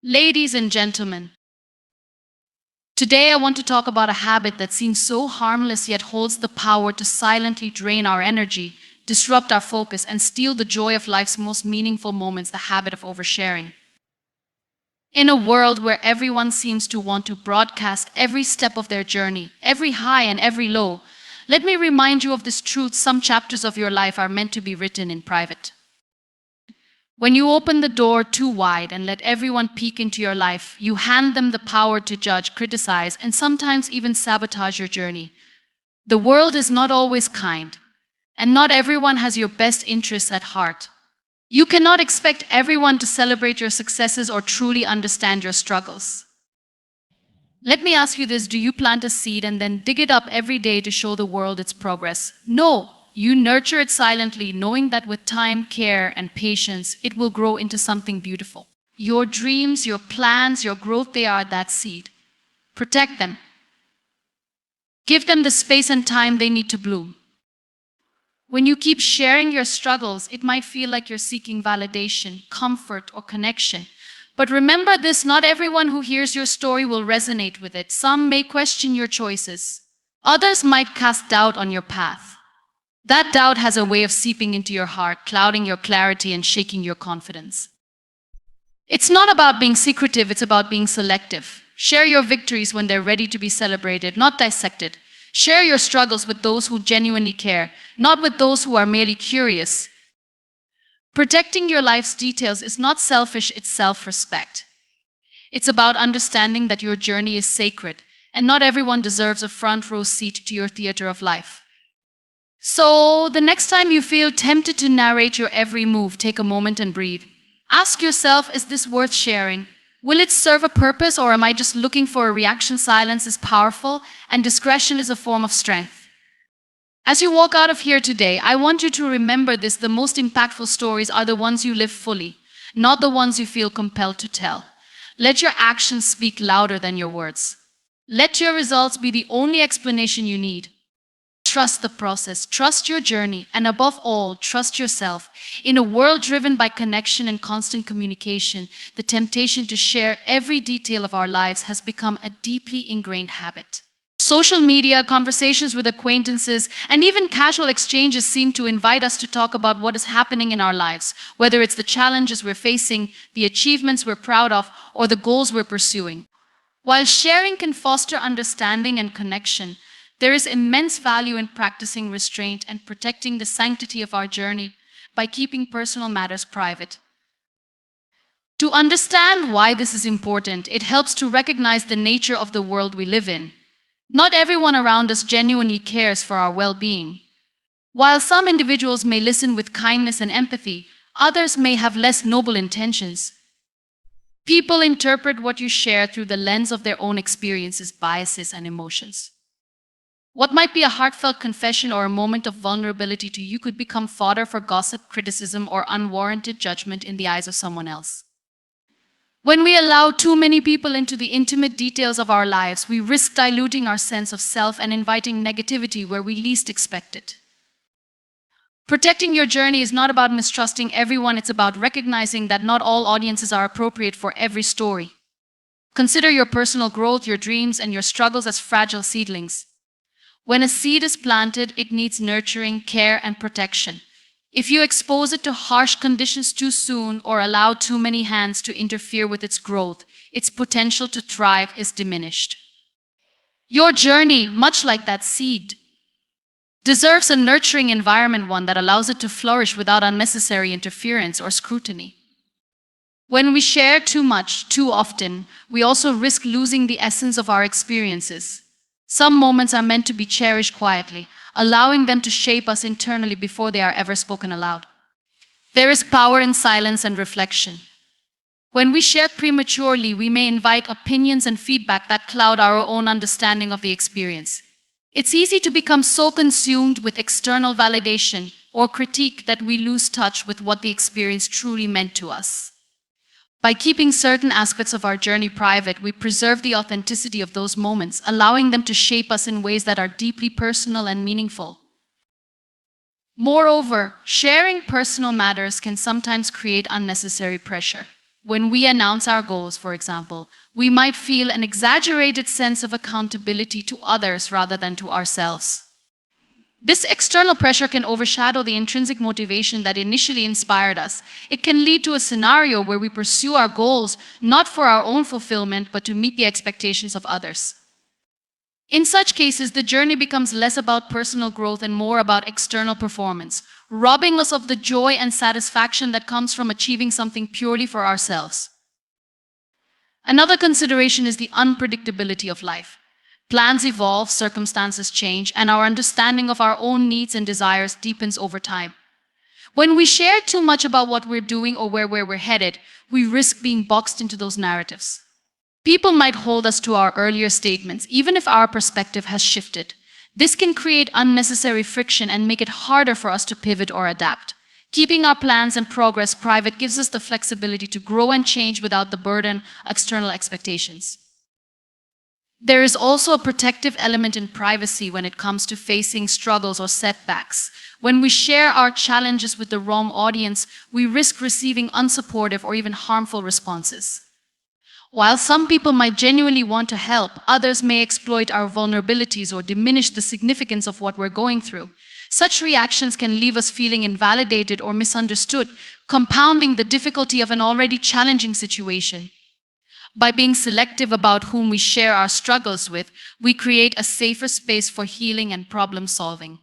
Ladies and gentlemen, today I want to talk about a habit that seems so harmless yet holds the power to silently drain our energy, disrupt our focus, and steal the joy of life's most meaningful moments, the habit of oversharing. In a world where everyone seems to want to broadcast every step of their journey, every high and every low, let me remind you of this truth: some chapters of your life are meant to be written in private. When you open the door too wide and let everyone peek into your life, you hand them the power to judge, criticize, and sometimes even sabotage your journey. The world is not always kind, and not everyone has your best interests at heart. You cannot expect everyone to celebrate your successes or truly understand your struggles. Let me ask you this: do you plant a seed and then dig it up every day to show the world its progress? No. You nurture it silently, knowing that with time, care, and patience, it will grow into something beautiful. Your dreams, your plans, your growth, they are that seed. Protect them. Give them the space and time they need to bloom. When you keep sharing your struggles, it might feel like you're seeking validation, comfort, or connection. But remember this: not everyone who hears your story will resonate with it. Some may question your choices. Others might cast doubt on your path. That doubt has a way of seeping into your heart, clouding your clarity and shaking your confidence. It's not about being secretive, it's about being selective. Share your victories when they're ready to be celebrated, not dissected. Share your struggles with those who genuinely care, not with those who are merely curious. Protecting your life's details is not selfish, it's self-respect. It's about understanding that your journey is sacred, and not everyone deserves a front row seat to your theater of life. So, the next time you feel tempted to narrate your every move, take a moment and breathe. Ask yourself, is this worth sharing? Will it serve a purpose, or am I just looking for a reaction? Silence is powerful, and discretion is a form of strength. As you walk out of here today, I want you to remember this: the most impactful stories are the ones you live fully, not the ones you feel compelled to tell. Let your actions speak louder than your words. Let your results be the only explanation you need. Trust the process, trust your journey, and above all, trust yourself. In a world driven by connection and constant communication, the temptation to share every detail of our lives has become a deeply ingrained habit. Social media, conversations with acquaintances, and even casual exchanges seem to invite us to talk about what is happening in our lives, whether it's the challenges we're facing, the achievements we're proud of, or the goals we're pursuing. While sharing can foster understanding and connection, there is immense value in practicing restraint and protecting the sanctity of our journey by keeping personal matters private. To understand why this is important, it helps to recognize the nature of the world we live in. Not everyone around us genuinely cares for our well-being. While some individuals may listen with kindness and empathy, others may have less noble intentions. People interpret what you share through the lens of their own experiences, biases, and emotions. What might be a heartfelt confession or a moment of vulnerability to you could become fodder for gossip, criticism, or unwarranted judgment in the eyes of someone else. When we allow too many people into the intimate details of our lives, we risk diluting our sense of self and inviting negativity where we least expect it. Protecting your journey is not about mistrusting everyone, it's about recognizing that not all audiences are appropriate for every story. Consider your personal growth, your dreams, and your struggles as fragile seedlings. When a seed is planted, it needs nurturing, care, and protection. If you expose it to harsh conditions too soon or allow too many hands to interfere with its growth, its potential to thrive is diminished. Your journey, much like that seed, deserves a nurturing environment, one that allows it to flourish without unnecessary interference or scrutiny. When we share too much, too often, we also risk losing the essence of our experiences. Some moments are meant to be cherished quietly, allowing them to shape us internally before they are ever spoken aloud. There is power in silence and reflection. When we share prematurely, we may invite opinions and feedback that cloud our own understanding of the experience. It's easy to become so consumed with external validation or critique that we lose touch with what the experience truly meant to us. By keeping certain aspects of our journey private, we preserve the authenticity of those moments, allowing them to shape us in ways that are deeply personal and meaningful. Moreover, sharing personal matters can sometimes create unnecessary pressure. When we announce our goals, for example, we might feel an exaggerated sense of accountability to others rather than to ourselves. This external pressure can overshadow the intrinsic motivation that initially inspired us. It can lead to a scenario where we pursue our goals not for our own fulfillment, but to meet the expectations of others. In such cases, the journey becomes less about personal growth and more about external performance, robbing us of the joy and satisfaction that comes from achieving something purely for ourselves. Another consideration is the unpredictability of life. Plans evolve, circumstances change, and our understanding of our own needs and desires deepens over time. When we share too much about what we're doing or where we're headed, we risk being boxed into those narratives. People might hold us to our earlier statements, even if our perspective has shifted. This can create unnecessary friction and make it harder for us to pivot or adapt. Keeping our plans and progress private gives us the flexibility to grow and change without the burden of external expectations. There is also a protective element in privacy when it comes to facing struggles or setbacks. When we share our challenges with the wrong audience, we risk receiving unsupportive or even harmful responses. While some people might genuinely want to help, others may exploit our vulnerabilities or diminish the significance of what we're going through. Such reactions can leave us feeling invalidated or misunderstood, compounding the difficulty of an already challenging situation. By being selective about whom we share our struggles with, we create a safer space for healing and problem solving.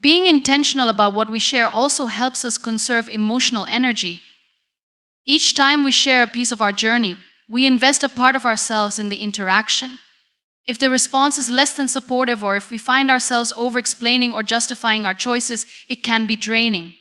Being intentional about what we share also helps us conserve emotional energy. Each time we share a piece of our journey, we invest a part of ourselves in the interaction. If the response is less than supportive, or if we find ourselves over-explaining or justifying our choices, it can be draining.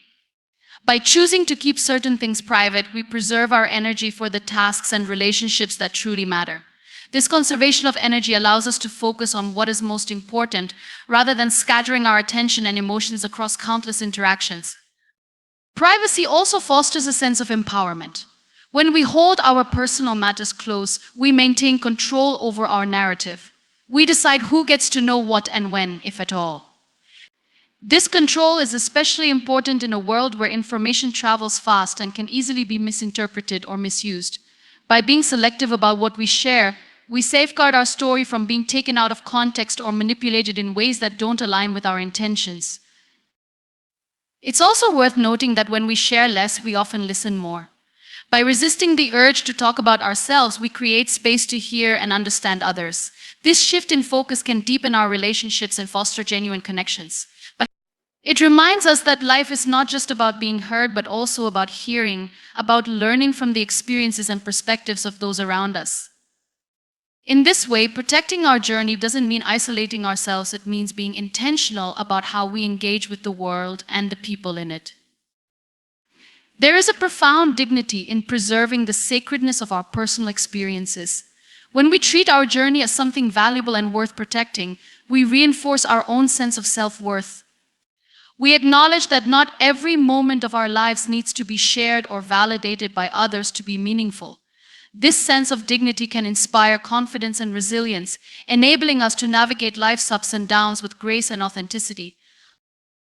By choosing to keep certain things private, we preserve our energy for the tasks and relationships that truly matter. This conservation of energy allows us to focus on what is most important, rather than scattering our attention and emotions across countless interactions. Privacy also fosters a sense of empowerment. When we hold our personal matters close, we maintain control over our narrative. We decide who gets to know what and when, if at all. This control is especially important in a world where information travels fast and can easily be misinterpreted or misused. By being selective about what we share, we safeguard our story from being taken out of context or manipulated in ways that don't align with our intentions. It's also worth noting that when we share less, we often listen more. By resisting the urge to talk about ourselves, we create space to hear and understand others. This shift in focus can deepen our relationships and foster genuine connections. But it reminds us that life is not just about being heard, but also about hearing, about learning from the experiences and perspectives of those around us. In this way, protecting our journey doesn't mean isolating ourselves, it means being intentional about how we engage with the world and the people in it. There is a profound dignity in preserving the sacredness of our personal experiences. When we treat our journey as something valuable and worth protecting, we reinforce our own sense of self-worth. We acknowledge that not every moment of our lives needs to be shared or validated by others to be meaningful. This sense of dignity can inspire confidence and resilience, enabling us to navigate life's ups and downs with grace and authenticity.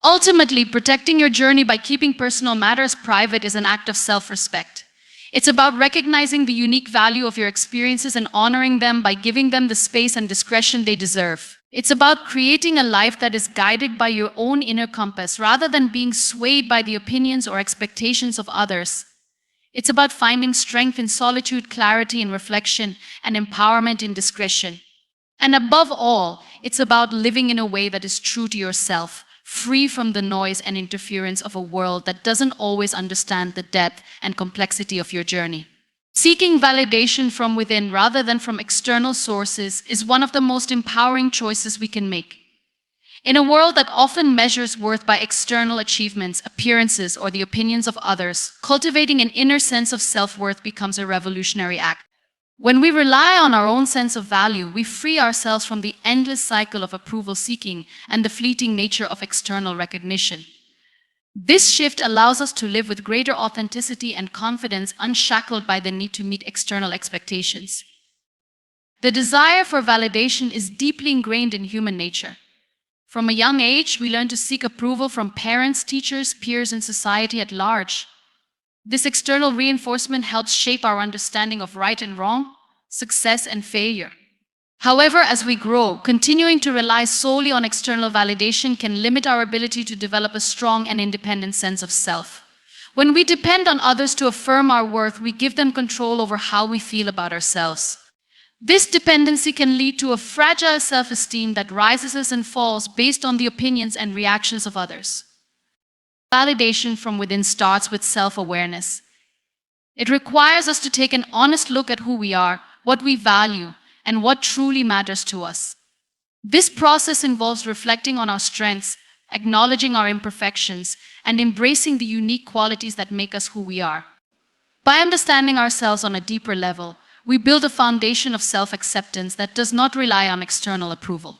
Ultimately, protecting your journey by keeping personal matters private is an act of self-respect. It's about recognizing the unique value of your experiences and honoring them by giving them the space and discretion they deserve. It's about creating a life that is guided by your own inner compass rather than being swayed by the opinions or expectations of others. It's about finding strength in solitude, clarity in reflection, and empowerment in discretion. And above all, it's about living in a way that is true to yourself, free from the noise and interference of a world that doesn't always understand the depth and complexity of your journey. Seeking validation from within rather than from external sources is one of the most empowering choices we can make. In a world that often measures worth by external achievements, appearances, or the opinions of others, cultivating an inner sense of self-worth becomes a revolutionary act. When we rely on our own sense of value, we free ourselves from the endless cycle of approval seeking and the fleeting nature of external recognition. This shift allows us to live with greater authenticity and confidence, unshackled by the need to meet external expectations. The desire for validation is deeply ingrained in human nature. From a young age, we learn to seek approval from parents, teachers, peers, and society at large. This external reinforcement helps shape our understanding of right and wrong, success and failure. However, as we grow, continuing to rely solely on external validation can limit our ability to develop a strong and independent sense of self. When we depend on others to affirm our worth, we give them control over how we feel about ourselves. This dependency can lead to a fragile self-esteem that rises and falls based on the opinions and reactions of others. Validation from within starts with self-awareness. It requires us to take an honest look at who we are, what we value, and what truly matters to us. This process involves reflecting on our strengths, acknowledging our imperfections, and embracing the unique qualities that make us who we are. By understanding ourselves on a deeper level, we build a foundation of self-acceptance that does not rely on external approval.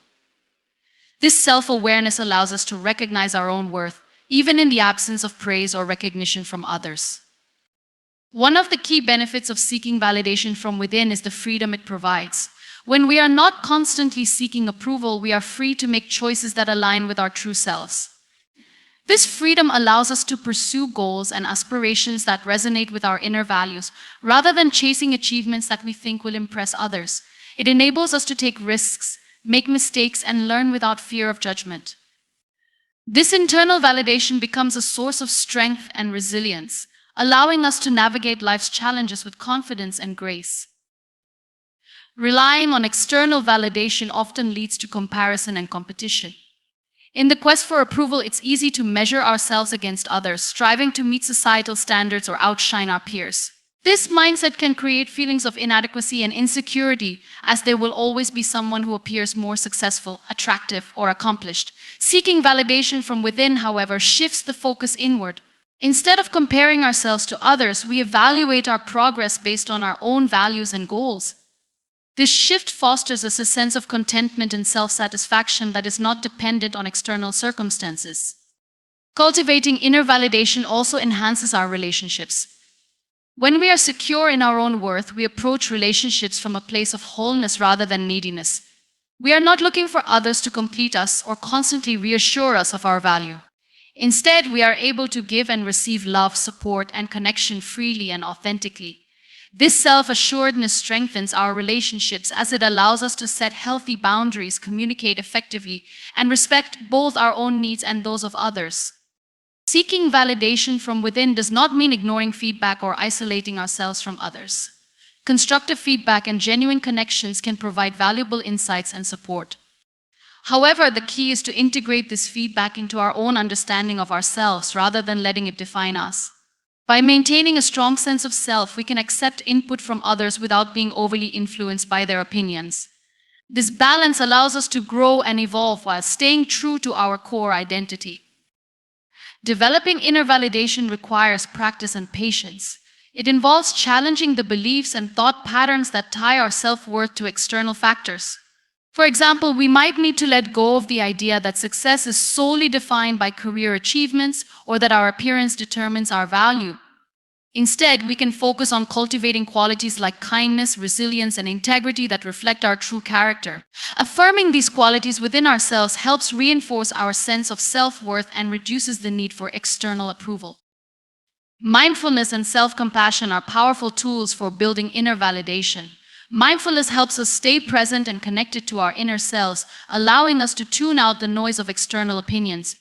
This self-awareness allows us to recognize our own worth, even in the absence of praise or recognition from others. One of the key benefits of seeking validation from within is the freedom it provides. When we are not constantly seeking approval, we are free to make choices that align with our true selves. This freedom allows us to pursue goals and aspirations that resonate with our inner values, rather than chasing achievements that we think will impress others. It enables us to take risks, make mistakes, and learn without fear of judgment. This internal validation becomes a source of strength and resilience, allowing us to navigate life's challenges with confidence and grace. Relying on external validation often leads to comparison and competition. In the quest for approval, it's easy to measure ourselves against others, striving to meet societal standards or outshine our peers. This mindset can create feelings of inadequacy and insecurity, as there will always be someone who appears more successful, attractive, or accomplished. Seeking validation from within, however, shifts the focus inward. Instead of comparing ourselves to others, we evaluate our progress based on our own values and goals. This shift fosters us a sense of contentment and self-satisfaction that is not dependent on external circumstances. Cultivating inner validation also enhances our relationships. When we are secure in our own worth, we approach relationships from a place of wholeness rather than neediness. We are not looking for others to complete us or constantly reassure us of our value. Instead, we are able to give and receive love, support, and connection freely and authentically. This self-assuredness strengthens our relationships as it allows us to set healthy boundaries, communicate effectively, and respect both our own needs and those of others. Seeking validation from within does not mean ignoring feedback or isolating ourselves from others. Constructive feedback and genuine connections can provide valuable insights and support. However, the key is to integrate this feedback into our own understanding of ourselves rather than letting it define us. By maintaining a strong sense of self, we can accept input from others without being overly influenced by their opinions. This balance allows us to grow and evolve while staying true to our core identity. Developing inner validation requires practice and patience. It involves challenging the beliefs and thought patterns that tie our self-worth to external factors. For example, we might need to let go of the idea that success is solely defined by career achievements or that our appearance determines our value. Instead, we can focus on cultivating qualities like kindness, resilience, and integrity that reflect our true character. Affirming these qualities within ourselves helps reinforce our sense of self-worth and reduces the need for external approval. Mindfulness and self-compassion are powerful tools for building inner validation. Mindfulness helps us stay present and connected to our inner selves, allowing us to tune out the noise of external opinions.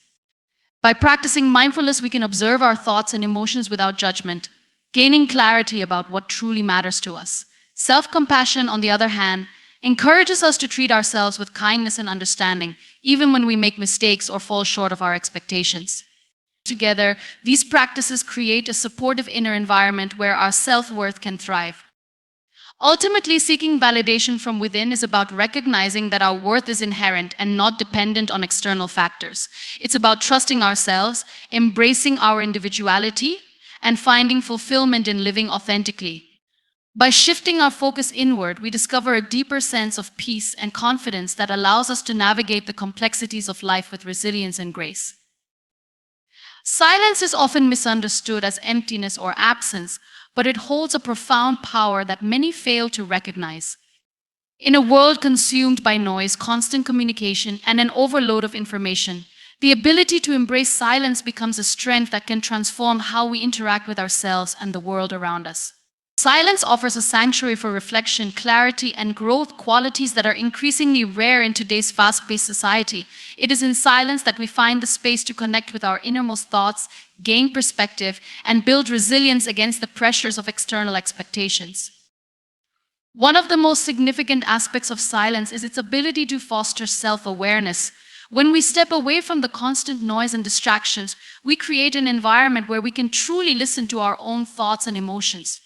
By practicing mindfulness, we can observe our thoughts and emotions without judgment, gaining clarity about what truly matters to us. Self-compassion, on the other hand, encourages us to treat ourselves with kindness and understanding, even when we make mistakes or fall short of our expectations. Together, these practices create a supportive inner environment where our self-worth can thrive. Ultimately, seeking validation from within is about recognizing that our worth is inherent and not dependent on external factors. It's about trusting ourselves, embracing our individuality, and finding fulfillment in living authentically. By shifting our focus inward, we discover a deeper sense of peace and confidence that allows us to navigate the complexities of life with resilience and grace. Silence is often misunderstood as emptiness or absence, but it holds a profound power that many fail to recognize. In a world consumed by noise, constant communication, and an overload of information, The ability to embrace silence becomes a strength that can transform how we interact with ourselves and the world around us. Silence offers a sanctuary for reflection, clarity, and growth, qualities that are increasingly rare in today's fast-paced society. It is in silence that we find the space to connect with our innermost thoughts, gain perspective, and build resilience against the pressures of external expectations. One of the most significant aspects of silence is its ability to foster self-awareness. When we step away from the constant noise and distractions, we create an environment where we can truly listen to our own thoughts and emotions.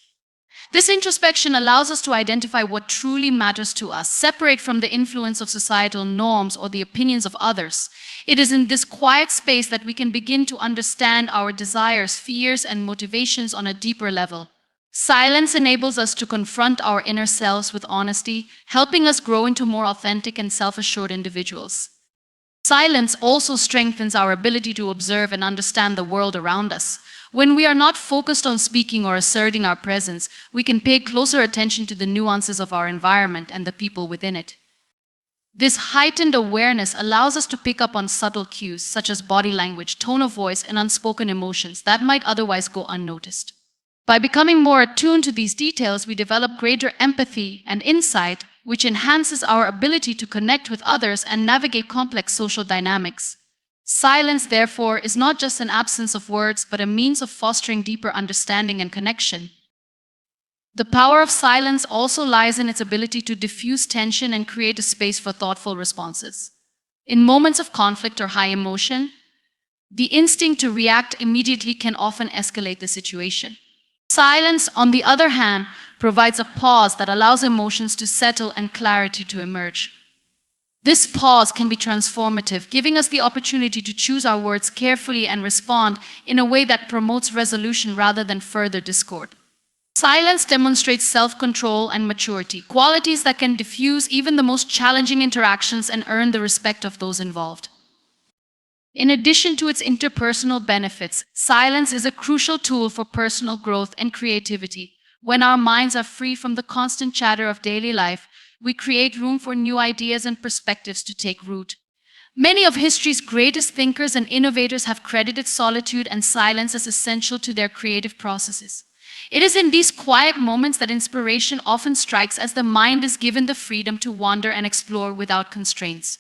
This introspection allows us to identify what truly matters to us, separate from the influence of societal norms or the opinions of others. It is in this quiet space that we can begin to understand our desires, fears, and motivations on a deeper level. Silence enables us to confront our inner selves with honesty, helping us grow into more authentic and self-assured individuals. Silence also strengthens our ability to observe and understand the world around us. When we are not focused on speaking or asserting our presence, we can pay closer attention to the nuances of our environment and the people within it. This heightened awareness allows us to pick up on subtle cues such as body language, tone of voice, and unspoken emotions that might otherwise go unnoticed. By becoming more attuned to these details, we develop greater empathy and insight, which enhances our ability to connect with others and navigate complex social dynamics. Silence, therefore, is not just an absence of words, but a means of fostering deeper understanding and connection. The power of silence also lies in its ability to diffuse tension and create a space for thoughtful responses. In moments of conflict or high emotion, the instinct to react immediately can often escalate the situation. Silence, on the other hand, provides a pause that allows emotions to settle and clarity to emerge. This pause can be transformative, giving us the opportunity to choose our words carefully and respond in a way that promotes resolution rather than further discord. Silence demonstrates self-control and maturity, qualities that can diffuse even the most challenging interactions and earn the respect of those involved. In addition to its interpersonal benefits, silence is a crucial tool for personal growth and creativity. When our minds are free from the constant chatter of daily life, we create room for new ideas and perspectives to take root. Many of history's greatest thinkers and innovators have credited solitude and silence as essential to their creative processes. It is in these quiet moments that inspiration often strikes, as the mind is given the freedom to wander and explore without constraints.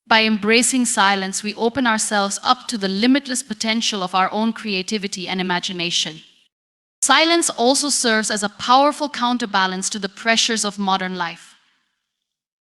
By embracing silence, we open ourselves up to the limitless potential of our own creativity and imagination. Silence also serves as a powerful counterbalance to the pressures of modern life.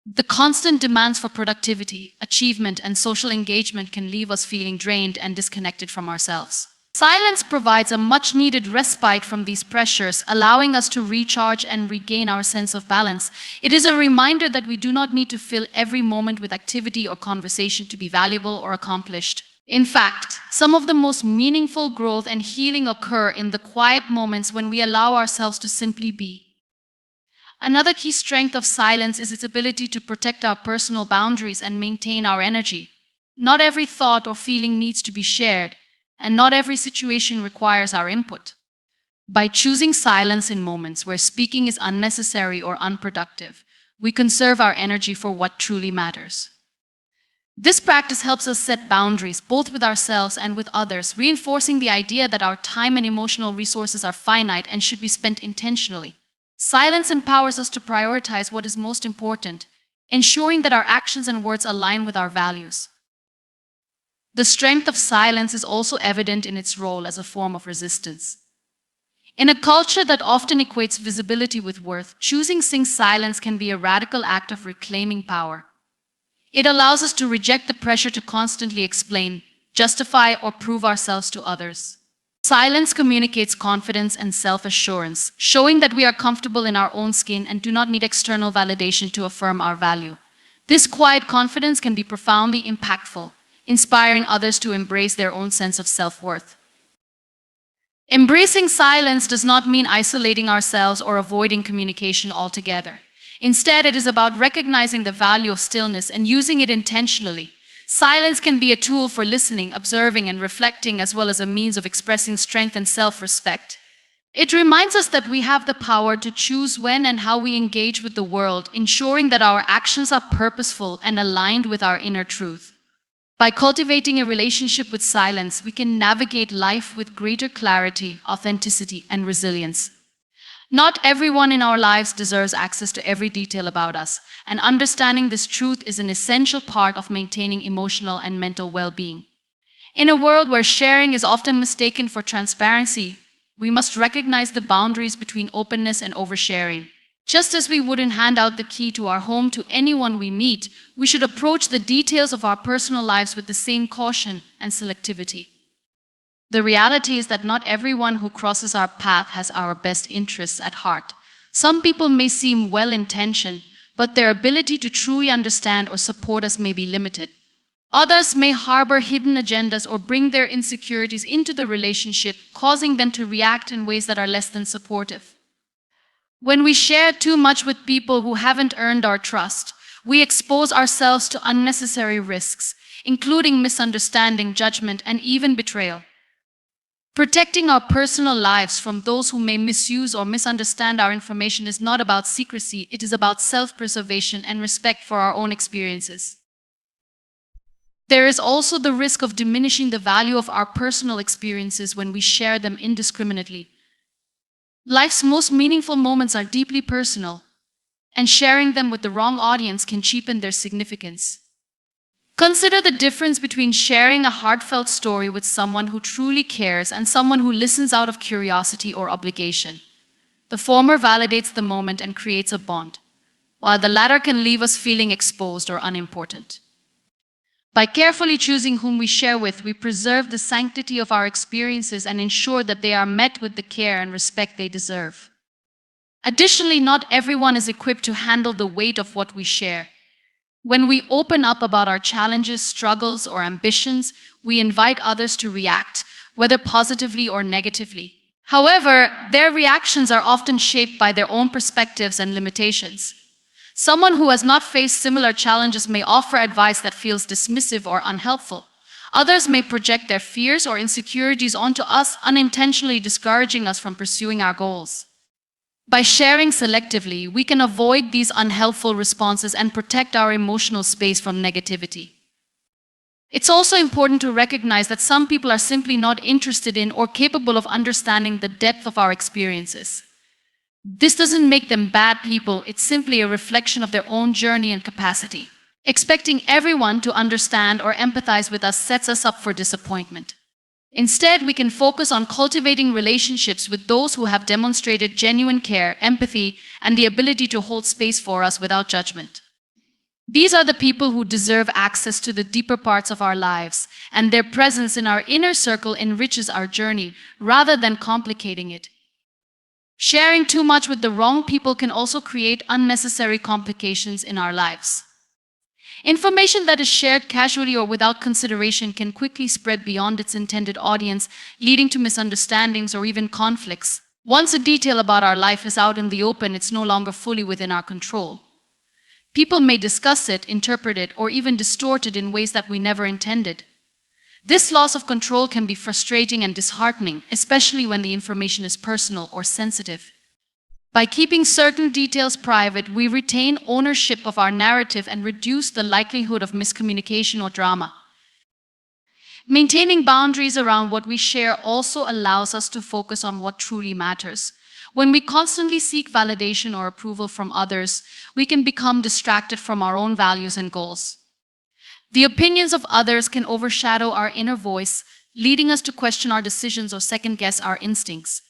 The constant demands for productivity, achievement, and social engagement can leave us feeling drained and disconnected from ourselves. Silence provides a much-needed respite from these pressures, allowing us to recharge and regain our sense of balance. It is a reminder that we do not need to fill every moment with activity or conversation to be valuable or accomplished. In fact, some of the most meaningful growth and healing occur in the quiet moments when we allow ourselves to simply be. Another key strength of silence is its ability to protect our personal boundaries and maintain our energy. Not every thought or feeling needs to be shared, and not every situation requires our input. By choosing silence in moments where speaking is unnecessary or unproductive, we conserve our energy for what truly matters. This practice helps us set boundaries both with ourselves and with others, reinforcing the idea that our time and emotional resources are finite and should be spent intentionally. Silence empowers us to prioritize what is most important, ensuring that our actions and words align with our values. The strength of silence is also evident in its role as a form of resistance. In a culture that often equates visibility with worth, choosing silence can be a radical act of reclaiming power. It allows us to reject the pressure to constantly explain, justify, or prove ourselves to others. Silence communicates confidence and self-assurance, showing that we are comfortable in our own skin and do not need external validation to affirm our value. This quiet confidence can be profoundly impactful, inspiring others to embrace their own sense of self-worth. Embracing silence does not mean isolating ourselves or avoiding communication altogether. Instead, it is about recognizing the value of stillness and using it intentionally. Silence can be a tool for listening, observing, and reflecting, as well as a means of expressing strength and self-respect. It reminds us that we have the power to choose when and how we engage with the world, ensuring that our actions are purposeful and aligned with our inner truth. By cultivating a relationship with silence, we can navigate life with greater clarity, authenticity, and resilience. Not everyone in our lives deserves access to every detail about us, and understanding this truth is an essential part of maintaining emotional and mental well-being. In a world where sharing is often mistaken for transparency, we must recognize the boundaries between openness and oversharing. Just as we wouldn't hand out the key to our home to anyone we meet, we should approach the details of our personal lives with the same caution and selectivity. The reality is that not everyone who crosses our path has our best interests at heart. Some people may seem well-intentioned, but their ability to truly understand or support us may be limited. Others may harbor hidden agendas or bring their insecurities into the relationship, causing them to react in ways that are less than supportive. When we share too much with people who haven't earned our trust, we expose ourselves to unnecessary risks, including misunderstanding, judgment, and even betrayal. Protecting our personal lives from those who may misuse or misunderstand our information is not about secrecy, it is about self-preservation and respect for our own experiences. There is also the risk of diminishing the value of our personal experiences when we share them indiscriminately. Life's most meaningful moments are deeply personal, and sharing them with the wrong audience can cheapen their significance. Consider the difference between sharing a heartfelt story with someone who truly cares and someone who listens out of curiosity or obligation. The former validates the moment and creates a bond, while the latter can leave us feeling exposed or unimportant. By carefully choosing whom we share with, we preserve the sanctity of our experiences and ensure that they are met with the care and respect they deserve. Additionally, not everyone is equipped to handle the weight of what we share. When we open up about our challenges, struggles, or ambitions, we invite others to react, whether positively or negatively. However, their reactions are often shaped by their own perspectives and limitations. Someone who has not faced similar challenges may offer advice that feels dismissive or unhelpful. Others may project their fears or insecurities onto us, unintentionally discouraging us from pursuing our goals. By sharing selectively, we can avoid these unhelpful responses and protect our emotional space from negativity. It's also important to recognize that some people are simply not interested in or capable of understanding the depth of our experiences. This doesn't make them bad people, it's simply a reflection of their own journey and capacity. Expecting everyone to understand or empathize with us sets us up for disappointment. Instead, we can focus on cultivating relationships with those who have demonstrated genuine care, empathy, and the ability to hold space for us without judgment. These are the people who deserve access to the deeper parts of our lives, and their presence in our inner circle enriches our journey rather than complicating it. Sharing too much with the wrong people can also create unnecessary complications in our lives. Information that is shared casually or without consideration can quickly spread beyond its intended audience, leading to misunderstandings or even conflicts. Once a detail about our life is out in the open, it's no longer fully within our control. People may discuss it, interpret it, or even distort it in ways that we never intended. This loss of control can be frustrating and disheartening, especially when the information is personal or sensitive. By keeping certain details private, we retain ownership of our narrative and reduce the likelihood of miscommunication or drama. Maintaining boundaries around what we share also allows us to focus on what truly matters. When we constantly seek validation or approval from others, we can become distracted from our own values and goals. The opinions of others can overshadow our inner voice, leading us to question our decisions or second-guess our instincts.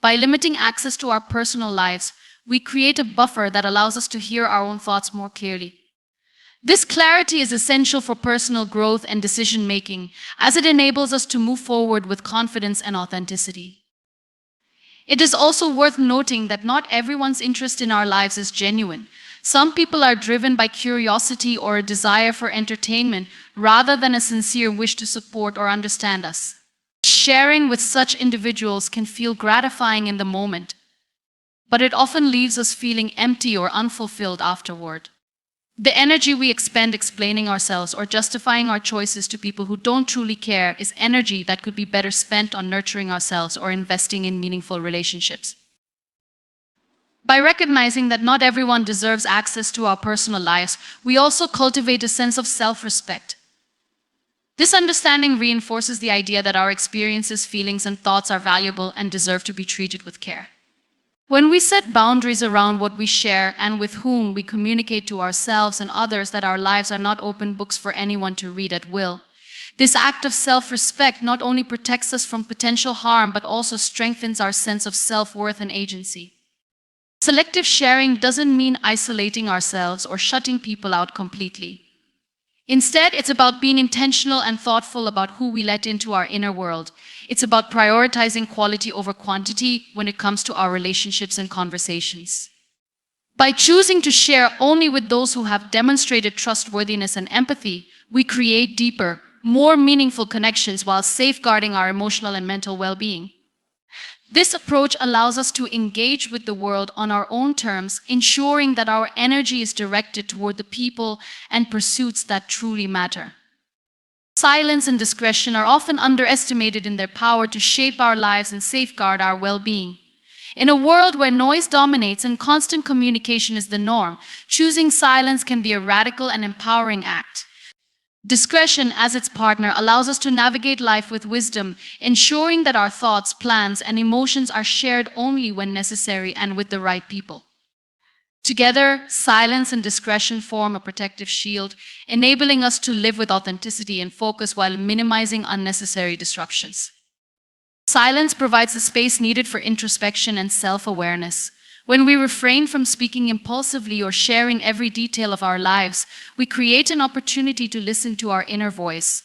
By limiting access to our personal lives, we create a buffer that allows us to hear our own thoughts more clearly. This clarity is essential for personal growth and decision-making, as it enables us to move forward with confidence and authenticity. It is also worth noting that not everyone's interest in our lives is genuine. Some people are driven by curiosity or a desire for entertainment rather than a sincere wish to support or understand us. Sharing with such individuals can feel gratifying in the moment, but it often leaves us feeling empty or unfulfilled afterward. The energy we expend explaining ourselves or justifying our choices to people who don't truly care is energy that could be better spent on nurturing ourselves or investing in meaningful relationships. By recognizing that not everyone deserves access to our personal lives, we also cultivate a sense of self-respect. This understanding reinforces the idea that our experiences, feelings, and thoughts are valuable and deserve to be treated with care. When we set boundaries around what we share and with whom we communicate to ourselves and others that our lives are not open books for anyone to read at will, this act of self-respect not only protects us from potential harm but also strengthens our sense of self-worth and agency. Selective sharing doesn't mean isolating ourselves or shutting people out completely. Instead, it's about being intentional and thoughtful about who we let into our inner world. It's about prioritizing quality over quantity when it comes to our relationships and conversations. By choosing to share only with those who have demonstrated trustworthiness and empathy, we create deeper, more meaningful connections while safeguarding our emotional and mental well-being. This approach allows us to engage with the world on our own terms, ensuring that our energy is directed toward the people and pursuits that truly matter. Silence and discretion are often underestimated in their power to shape our lives and safeguard our well-being. In a world where noise dominates and constant communication is the norm, choosing silence can be a radical and empowering act. Discretion, as its partner, allows us to navigate life with wisdom, ensuring that our thoughts, plans, and emotions are shared only when necessary and with the right people. Together, silence and discretion form a protective shield, enabling us to live with authenticity and focus while minimizing unnecessary disruptions. Silence provides the space needed for introspection and self-awareness. When we refrain from speaking impulsively or sharing every detail of our lives, we create an opportunity to listen to our inner voice.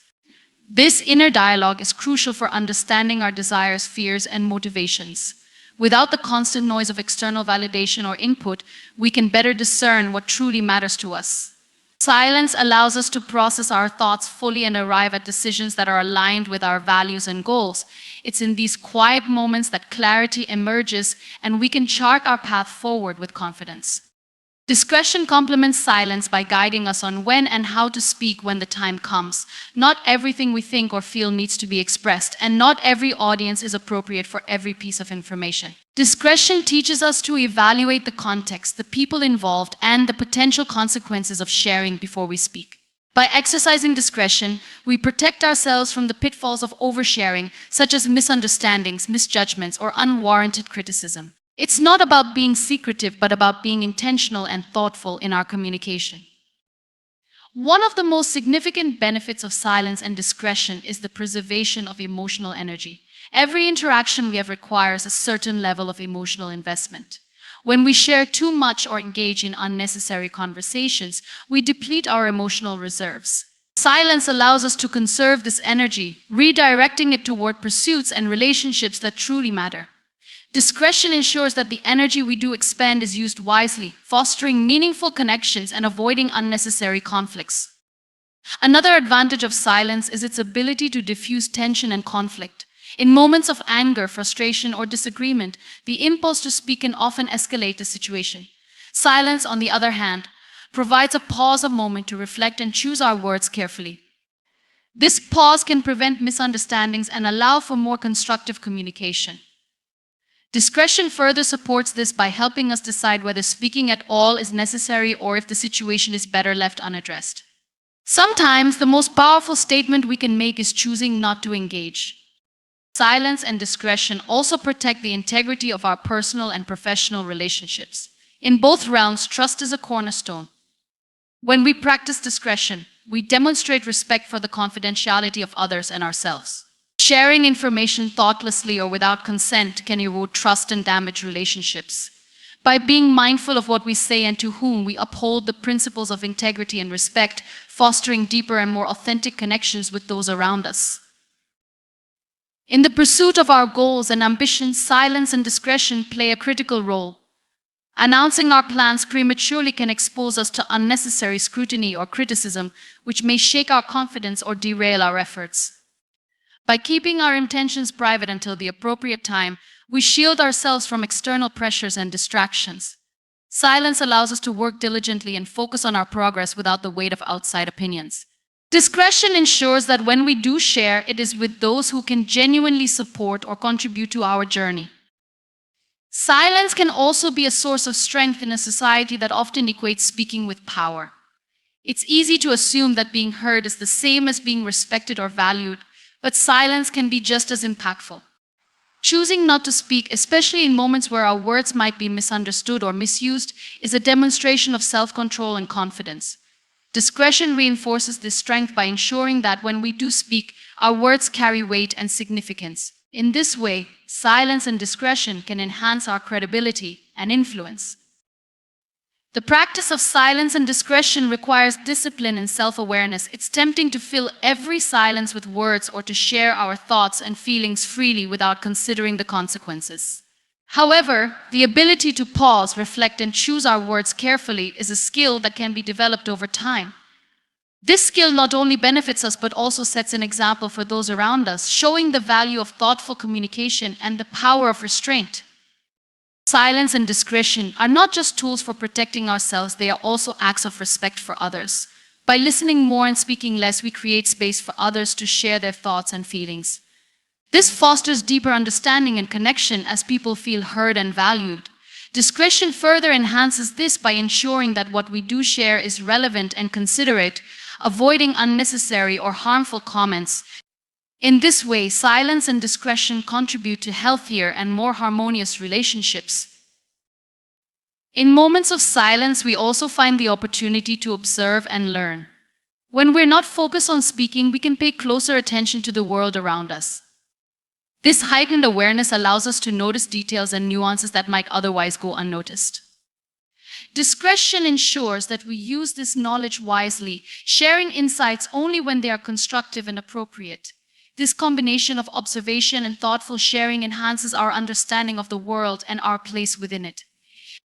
This inner dialogue is crucial for understanding our desires, fears, and motivations. Without the constant noise of external validation or input, we can better discern what truly matters to us. Silence allows us to process our thoughts fully and arrive at decisions that are aligned with our values and goals. It's in these quiet moments that clarity emerges and we can chart our path forward with confidence. Discretion complements silence by guiding us on when and how to speak when the time comes. Not everything we think or feel needs to be expressed, and not every audience is appropriate for every piece of information. Discretion teaches us to evaluate the context, the people involved, and the potential consequences of sharing before we speak. By exercising discretion, we protect ourselves from the pitfalls of oversharing, such as misunderstandings, misjudgments, or unwarranted criticism. It's not about being secretive, but about being intentional and thoughtful in our communication. One of the most significant benefits of silence and discretion is the preservation of emotional energy. Every interaction we have requires a certain level of emotional investment. When we share too much or engage in unnecessary conversations, we deplete our emotional reserves. Silence allows us to conserve this energy, redirecting it toward pursuits and relationships that truly matter. Discretion ensures that the energy we do expend is used wisely, fostering meaningful connections and avoiding unnecessary conflicts. Another advantage of silence is its ability to diffuse tension and conflict. In moments of anger, frustration, or disagreement, the impulse to speak can often escalate the situation. Silence, on the other hand, provides a pause, a moment to reflect and choose our words carefully. This pause can prevent misunderstandings and allow for more constructive communication. Discretion further supports this by helping us decide whether speaking at all is necessary or if the situation is better left unaddressed. Sometimes the most powerful statement we can make is choosing not to engage. Silence and discretion also protect the integrity of our personal and professional relationships. In both realms, trust is a cornerstone. When we practice discretion, we demonstrate respect for the confidentiality of others and ourselves. Sharing information thoughtlessly or without consent can erode trust and damage relationships. By being mindful of what we say and to whom, we uphold the principles of integrity and respect, fostering deeper and more authentic connections with those around us. In the pursuit of our goals and ambitions, silence and discretion play a critical role. Announcing our plans prematurely can expose us to unnecessary scrutiny or criticism, which may shake our confidence or derail our efforts. By keeping our intentions private until the appropriate time, we shield ourselves from external pressures and distractions. Silence allows us to work diligently and focus on our progress without the weight of outside opinions. Discretion ensures that when we do share, it is with those who can genuinely support or contribute to our journey. Silence can also be a source of strength in a society that often equates speaking with power. It's easy to assume that being heard is the same as being respected or valued, but silence can be just as impactful. Choosing not to speak, especially in moments where our words might be misunderstood or misused, is a demonstration of self-control and confidence. Discretion reinforces this strength by ensuring that when we do speak, our words carry weight and significance. In this way, silence and discretion can enhance our credibility and influence. The practice of silence and discretion requires discipline and self-awareness. It's tempting to fill every silence with words or to share our thoughts and feelings freely without considering the consequences. However, the ability to pause, reflect, and choose our words carefully is a skill that can be developed over time. This skill not only benefits us but also sets an example for those around us, showing the value of thoughtful communication and the power of restraint. Silence and discretion are not just tools for protecting ourselves, they are also acts of respect for others. By listening more and speaking less, we create space for others to share their thoughts and feelings. This fosters deeper understanding and connection as people feel heard and valued. Discretion further enhances this by ensuring that what we do share is relevant and considerate, avoiding unnecessary or harmful comments. In this way, silence and discretion contribute to healthier and more harmonious relationships. In moments of silence, we also find the opportunity to observe and learn. When we're not focused on speaking, we can pay closer attention to the world around us. This heightened awareness allows us to notice details and nuances that might otherwise go unnoticed. Discretion ensures that we use this knowledge wisely, sharing insights only when they are constructive and appropriate. This combination of observation and thoughtful sharing enhances our understanding of the world and our place within it.